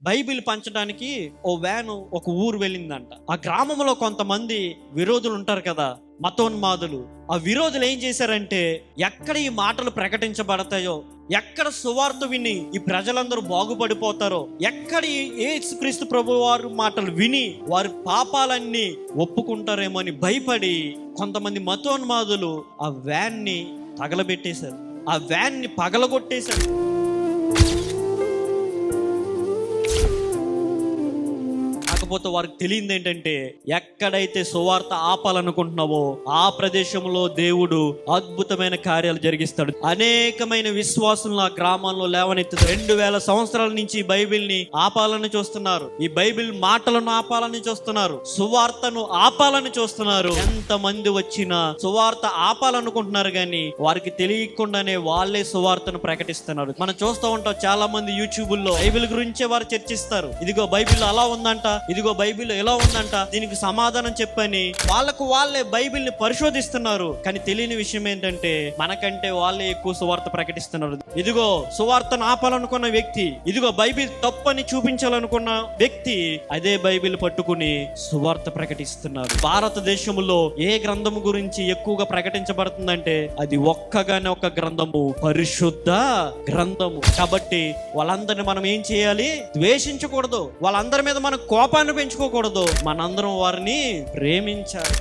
Bible పంచడానికి ఓ van ఒక ఊరు వెళ్ళిందంట. ఆ గ్రామంలో కొంతమంది విరోధులు ఉంటారు కదా, మతోన్మాదులు. ఆ విరోధులు ఏం చేశారంటే, ఎక్కడ ఈ మాటలు ప్రకటించబడతాయో, ఎక్కడ సువార్త విని ఈ ప్రజలందరూ బాగుపడిపోతారో, ఎక్కడ ఈ యేసుక్రీస్తు ప్రభు వారు మాటలు విని వారి పాపాలన్నీ ఒప్పుకుంటారేమో అని భయపడి కొంతమంది మతోన్మాదులు ఆ వ్యాన్ని తగలబెట్టేశారు, ఆ వ్యాన్ని పగలగొట్టేశారు. కాకపోతే వారికి తెలియదు ఏంటంటే, ఎక్కడైతే సువార్త ఆపాలనుకుంటున్నావో ఆ ప్రదేశంలో దేవుడు అద్భుతమైన కార్యాలు జరిగిస్తాడు. అనేకమైన విశ్వాసులను ఆ గ్రామాల్లో లేవనెత్తుతారు. 2000 సంవత్సరాల నుంచి ఈ బైబిల్ని ఆపాలని చూస్తున్నారు, ఈ బైబిల్ మాటలను ఆపాలని చూస్తున్నారు, సువార్తను ఆపాలని చూస్తున్నారు. ఎంతమంది వచ్చినా సువార్త ఆపాలనుకుంటున్నారు, కానీ వారికి తెలియకుండానే వాళ్ళే సువార్తను ప్రకటిస్తున్నారు. మనం చూస్తూ ఉంటాం, చాలా మంది యూట్యూబుల్లో బైబిల్ గురించే వారు చర్చిస్తారు. ఇదిగో బైబిల్ అలా ఉందంట, ఇదిగో బైబిల్ ఎలా ఉందంట, దీనికి సమాధానం చెప్పని వాళ్ళకు వాళ్ళే బైబిల్ని పరిశోధిస్తున్నారు. కానీ తెలియని విషయం ఏంటంటే, మనకంటే వాళ్ళే ఎక్కువ సువార్త ప్రకటిస్తున్నారు. ఇదిగో సువార్తను ఆపాలనుకున్న వ్యక్తి, ఇదిగో బైబిల్ తప్పని చూపించాలనుకున్న వ్యక్తి అదే బైబిల్ పట్టుకుని సువార్త ప్రకటిస్తున్నారు. భారతదేశంలో ఏ గ్రంథము గురించి ఎక్కువగా ప్రకటించబడుతుందంటే అది ఒక్కగానే ఒక గ్రంథము, పరిశుద్ధ గ్రంథము. కాబట్టి వాళ్ళందరినీ మనం ఏం చేయాలి? ద్వేషించకూడదు, వాళ్ళందరి మీద మనం కోపాన్ని పెంచుకోకూడదు, మనందరం వారిని ప్రేమించాలి.